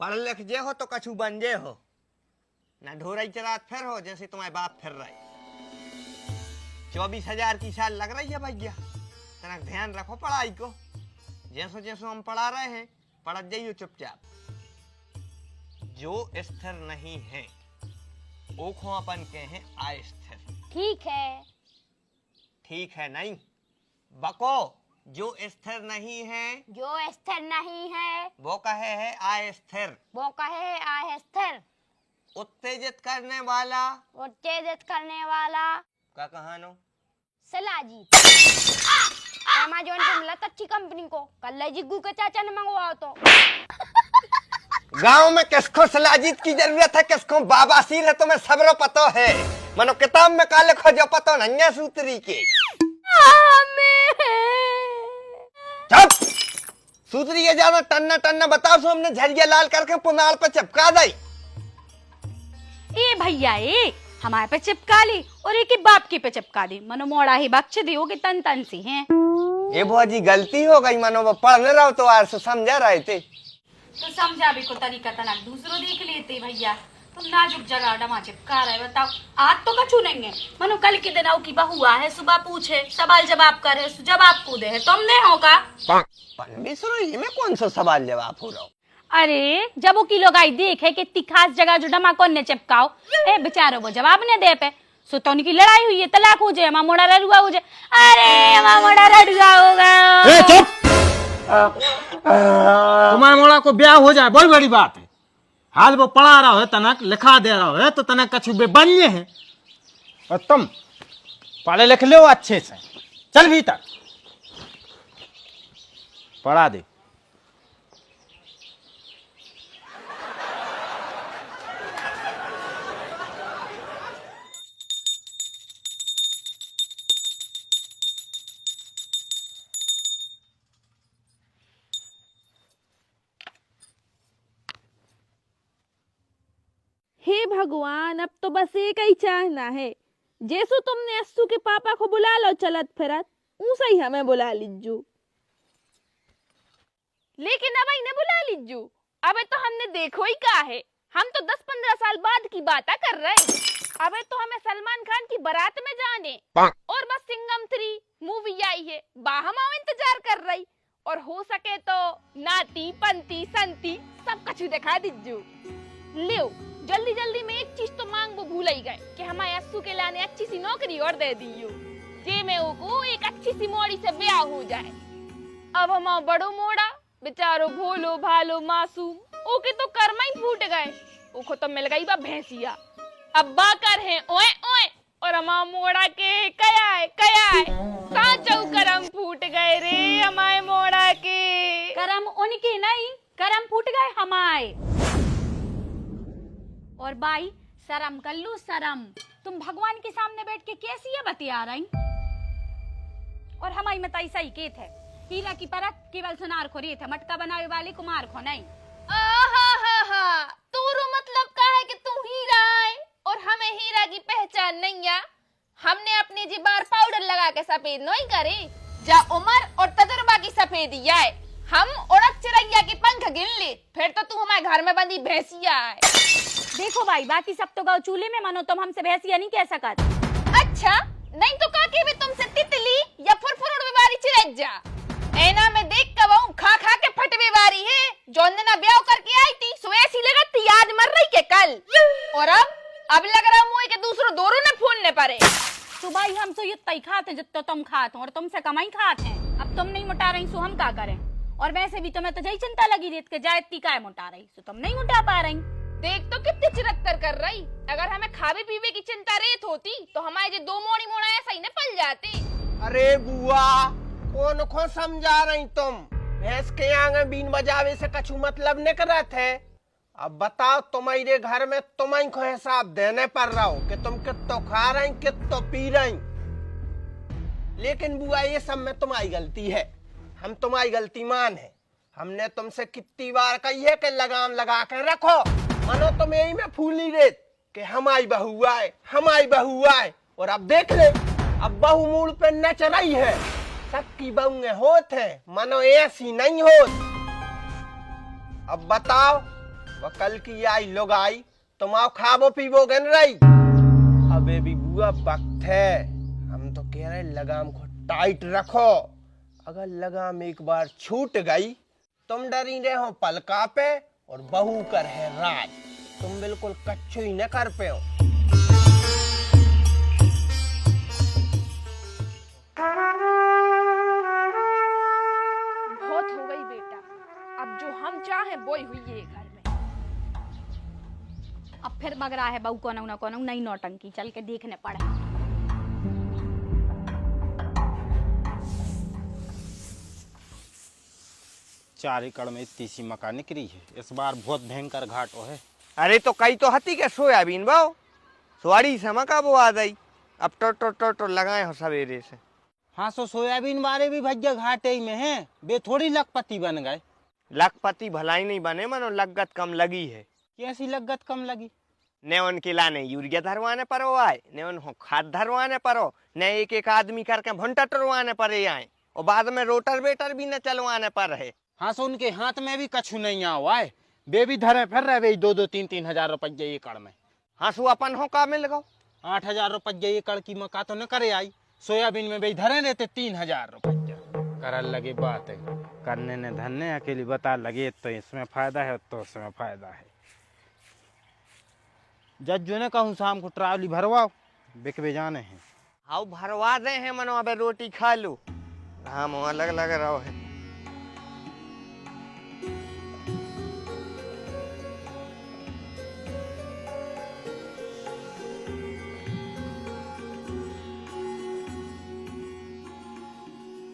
पढ़ लिख जे हो तो कछु बन जे हो, ना ढोरई चरात फिर हो जैसे तुम्हारे बाप फिर रहे। 24,000 की साल लग रही है भैया, तना ध्यान रखो पढ़ाई को। जैसो जैसो हम पढ़ा रहे हैं पढ़ जाइयो चुपचाप। जो स्थिर नहीं है वो खो अपन के हैं अस्थिर। ठीक है। ठीक है नहीं बको, जो स्थिर नहीं है, जो स्थिर नहीं है वो कहे है अस्थिर। वो कहे है अस्थिर। उत्तेजित करने वाला, उत्तेजित करने वाला क्या कहानो शिलाजीत। अमेज़न पे मिला अच्छी कंपनी को, कल जिग्गू के चाचा ने मंगवाओ तो। गांव में किसको शिलाजीत की जरूरत है, किसको बाबासीर है, तुम्हें सबरो पतो है। मनो किताब में काले खोजो पतो नहीं है सूत्री के। चुप, सूत्री के जाना टन्ना टन्ना बताओ सो हमने झरिया लाल करके पुनाल पे चिपका दी। ए भैया ए हमारे पे चिपका ली और एक ही बाप की पे चिपका दी। मनो मोड़ा ही बख्श दी होगी तन तन सी हैं। ये बुआ जी गलती हो गई, मनो वो पढ़ने रहो तो आर से समझा रहे थे। तो समझा भी को तरीका तनक दूसरों देख लेते भैया। तुम नाजुक जगह डमा चिपका रहे बताओ। आज तो कछु नहीं है। मनो कल के दिन आओ की बहू है, सुबह पूछे सवाल जवाब करे, जवाब कूदे है तुमने होगा। में कौन सा सवाल जवाब हो रहा? अरे जब वो की लोग आई देखे कि इतनी खास जगह जो डमा कौन ने चिपकाओ, ए बेचारो वो जवाब ने दे पे। सो तो उनकी लड़ाई हुई है, तलाक हो जाए, मोड़ा रड़ुआ हो जाए। अरे मोड़ा रड़ुआ होगा। चुप, तुम्हारे मोड़ा को ब्याह हो जाए बहुत बड़ी बात है। हाल वो पढ़ा रहा है तनक, लिखा दे रहा है तो तनक कछु बनिए है। और तुम पढ़े लिख लो अच्छे से, चल भीतर पढ़ा दे। हे भगवान, अब तो बस एक ही चाहना है, जैसो तुमने अस्सू के पापा को बुला लो चलत फिरत, ऊसा ही हमें बुला लीजू। लेकिन अब ही न बुला लीजू, अबे तो हमने देखो ही का है। हम तो 10-15 साल बाद की बात कर रहे। अबे तो हमें सलमान खान की बारात में जाने और बस सिंघम 3 मूवी आई है, बाहम इंतजार कर रही। और हो सके तो नाती पंती संती सब कुछ दिखा दीजू। लियो जल्दी जल्दी में एक चीज तो मांग वो भूल ही गए कि हमारे अस्सू के लाने अच्छी सी नौकरी और दे दियो, जे में को एक अच्छी सी मोड़ी से ब्याह हो जाए। अब हम बड़ो मोड़ा बेचारो भोलो भालो मासूम, ओके तो कर्म ही फूट गए। ओको तो मिल गई बा भैंसिया, अब्बा कर है ओए ओए, और हमारा मोड़ा के कया है साचो करम फूट गए रे हमारे मोड़ा के। करम उनके नहीं, करम फूट गए हमारे। और बाई शर्म कर लो शर्म, तुम भगवान के सामने बैठ के कैसी है बतिया रही। और हमारी मत ऐसा ही के थे, हीरा की परख केवल सुनार को रे थे, मटका बनावे वाले कुमार को नहीं। तूरो मतलब का है कि तू हीरा है और हमें हीरा की पहचान नहीं है। हमने अपने जिबार पाउडर लगा के सफेद नहीं करे, जा उम्र और तजुर्बा की सफेदी है। हम उड़द चिड़ैया के पंख गिन ले, फिर तो तू हमारे घर में बंदी भैंसिया है। देखो भाई बाकी सब तो गाँव चूल्हे में, मानो तुम हमसे भैंसिया नहीं कह सकत। अच्छा नहीं तो काके भी तुमसे तितली या फुरफुर बीमारी चिरैजा। ऐना में देख के वो खा खा के फट बीमारी है। जोन दिन ब्याह करके आई थी सो ऐसी लगती आज मर रही के कल, और अब लग रहा मुझे के दूसरों दोनों ने फोन ने पड़े। तो भाई हम तो इतना ही खाते हैं जितना तुम खाते हो, और तुमसे कम ही खाते हैं। अब तुम नहीं मोटा रही सो हम क्या करें। और वैसे भी तुम्हें तो यही चिंता लगी रेत के जाए इतनी काय मोटा रही, सो तुम नहीं मोटा पा रही। देख तो कितनी चिरक्तर कर रही। अगर हमें खावे पीवे की चिंता रेत होती तो हमारे जो 2 मोड़ी मोड़ा ऐसा ही न पल जाते। अरे बुआ कौन को समझा रही तुम, भैंस के आगे बीन बजावे से कछु मतलब नहीं करत है। अब बताओ तुम्हारे घर में तुम्हें को हिसाब देने पड़ रहा हो कि तुम कितो खा रही कितो पी रही। लेकिन बुआ ये सब में तुम्हारी गलती है, हम तुम्हारी गलती मान है। हमने तुमसे कितनी बार कही है कि लगाम लगा के रखो, मनो तुम यही में फूली रेत कि हमारी बहू आए हमारी बहू आए। और अब देख ले, अब बहू मूड पे नच रही है। सबकी बहू होत है, मनो ऐसी नहीं होत। अब बताओ वो कल की आई लोग आई तुम आओ खाबो पीबो गन रही। अबे भी बुआ वक्त है, हम तो कह रहे लगाम को टाइट रखो। अगर लगाम एक बार छूट गई तुम डरी रहे हो पलका पे और बहू कर है राज, तुम बिल्कुल कच्चू ही न कर पे हो। बहुत हो गई बेटा, अब जो हम चाहें वो ही हुई है घर में। अब फिर बग रहा है बहू कोनो नई नौटंकी, चल के देखने पड़े। चार एकड़ में इतनी सी मका निकली है, इस बार बहुत भयंकर घाटो है। अरे तो कई तो हती के सोयाबीन बाओ सुवाड़ी से मका वो आ गई, अब टो लगाए हो सवेरे से। हाँ सो सोयाबीन वाले भी भैया घाटे ही में हैं, बे थोड़ी लखपति बन गए। लखपति भलाई नहीं बने, मनो लगत कम लगी है। कैसी लागत कम लगी? ने उनके लाने यूरिया धरवाने परो आए, ने उनको खाद धरवाने परो, ने एक एक आदमी करके भुंटा टरवाने पड़े आए, और बाद में रोटर बेटर भी न चलवाने पर है। हाँ सो उनके हाथ में भी कछु नहीं हुआ है, बे भी धरे फिर रहे वे 2-3 हजार रुपये एकड़ में। हाँ सु अपन हो का मिल गो 8,000 रुपये एकड़ की मका तो न करे आई, सोयाबीन में भी धरे रहते 3,000 रुपये। करल लगे बात है, करने ने धरने अकेली बता लगे तो इसमें फायदा है तो उसमें फायदा है। जज्जू ने कहूँ शाम को ट्रावली भरवाओ, बिकवे जाने हैं। हाँ भरवा दे हैं मनो, अबे रोटी खा लो। हाँ मुँह अलग लग रहा है।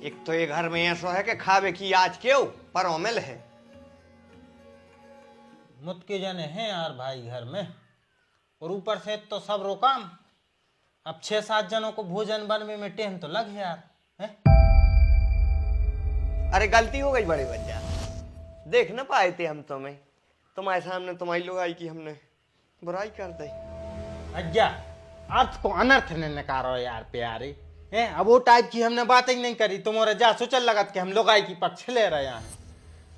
एक तो ये घर में ऐसा है कि खावे की आज क्यों पर मिल है। मुत्के जने हैं यार भाई घर में, और ऊपर से तो सब रोकाम। अब 6-7 जनों को भोजन बनने में टाइम तो लग यार है? अरे गलती हो गई बड़े बच्चा, देख न पाए थे हम तुम्हें, तुम्हारे सामने तुम्हारी लोग आई कि हमने बुराई कर दी। अज्ञा अर्थ को अनर्थ ने नकारो यार प्यारे हैं। अब वो टाइप की हमने बात ही नहीं करी, तुम्हारे जा सोचल लगत कि हम लोगाई की पक्ष ले रहे हैं।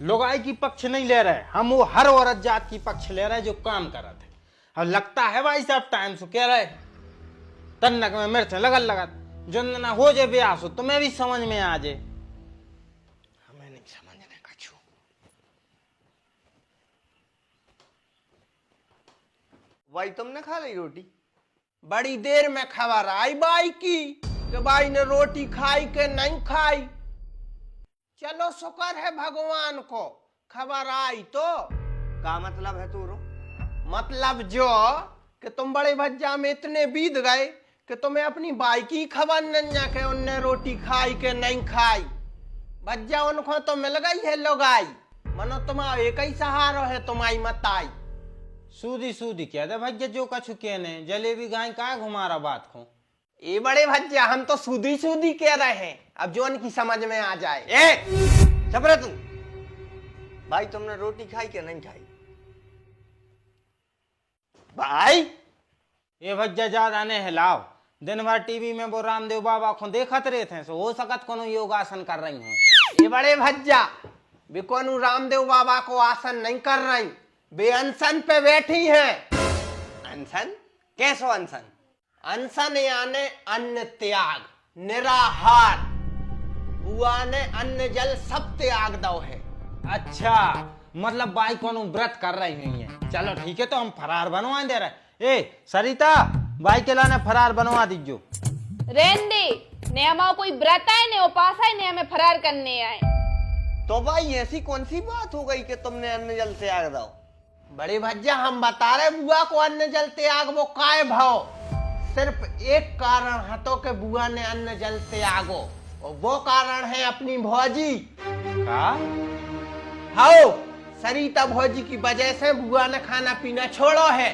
लोगाई की पक्ष नहीं ले रहे हम, वो हर औरत जात की पक्ष ले रहे जो काम कर रहे थे। अब लगता है भाई साहब टाइम से कह रहे तन्नक में मिर्च लगल लगत जो ना हो जाए ब्याह हो तुम्हें भी समझ में आ जाए। हमें नहीं समझने का छू। भाई तुमने खा ली रोटी? बड़ी देर में खबर आई बाई की कि भाई ने रोटी खाई के नहीं खाई। चलो शुक्र है भगवान को खबर आई तो। का मतलब है तू रो? मतलब जो कि तुम बड़े भज्जा में इतने बीत गए कि तुम्हें अपनी बाई की खबर नहीं के उनने रोटी खाई के नहीं खाई। भज्जा उनको तो मिल गई है लोगाई, मनो तुम्हारा एक ही सहारा है तुम्हारी मत आई। सूदी सूदी क्या दे भज्जा जो कछु के ने जलेबी गाय का घुमारा बात को। ये बड़े भज्जा हम तो सूदी सूदी कह रहे हैं, अब जो उनकी समझ में आ जाए। चुप रह तू। भाई तुमने रोटी खाई क्या नहीं खाई? भाई ये भज्जा ज्यादा ने हिलाओ, दिन भर टीवी में वो रामदेव बाबा को देखत रहे थे, सो हो सकत कोनो योगासन कर रही हूँ। ये बड़े भज्जा वे कोनो रामदेव बाबा को आसन नहीं कर रही, वे अनशन पे बैठी हैं। अनशन? कैसो अनशन? अनशन यानी अन्न त्याग, निराहार। बुआ ने अन्न जल सब त्याग दो है। अच्छा मतलब बाई कोनो व्रत कर रही हुई है। चलो ठीक है तो हम फरार बनवा दे रहे। ए सरिता बाई के लाने फरार बनवा दीजो। रेंदे ने हमारा कोई व्रत है ने उपास है ने हमें फरार करने आए। तो भाई ऐसी कौन सी बात हो गई कि तुमने अन्न जल त्याग दो? बड़े भज्जा हम बता रहे बुआ को अन्न जल त्याग वो काय भाव, सिर्फ एक कारण है तो कि बुआ ने अन्न जल त्यागो, और वो कारण है अपनी भौजी। का? हाओ सरिता भौजी की वजह से बुआ ने खाना पीना छोड़ो है।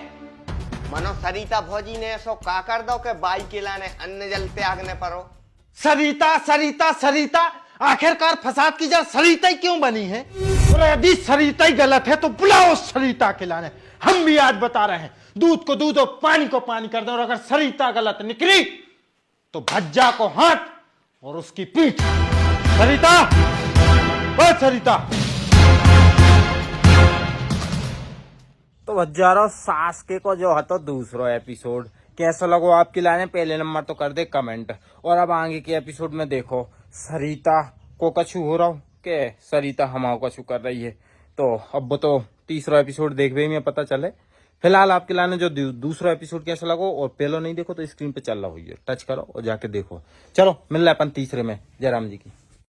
मनो सरिता भौजी ने ऐसो का कर दो कि बाई के लाने अन्न जल त्यागने परो। सरिता सरिता सरिता आखिरकार फसाद की जड़ सरिता ही क्यों बनी है? और यदि सरिता ही गलत है तो बुलाओ सरिता के लाने। हम भी आज बता रहे हैं, दूध को दूध और पानी को पानी कर दो, और अगर सरिता गलत निकली तो भज्जा को हाथ और उसकी पीठ। सरिता ओ सरिता तो हजारों सास के को जो है तो दूसरा एपिसोड कैसा लगो आपकी लाने पहले नंबर तो कर दे कमेंट। और अब आगे के एपिसोड में देखो सरिता को कछु हो रहा हो के सरिता हमाओ कछु कर रही है, तो अब तो तीसरा एपिसोड देखने में पता चले। फिलहाल आपके लाने जो दूसरा एपिसोड कैसा लगो और पहला नहीं देखो तो स्क्रीन पे चल रहा हुई है, टच करो और जाके देखो। चलो मिल रहा है अपन तीसरे में। जयराम जी की।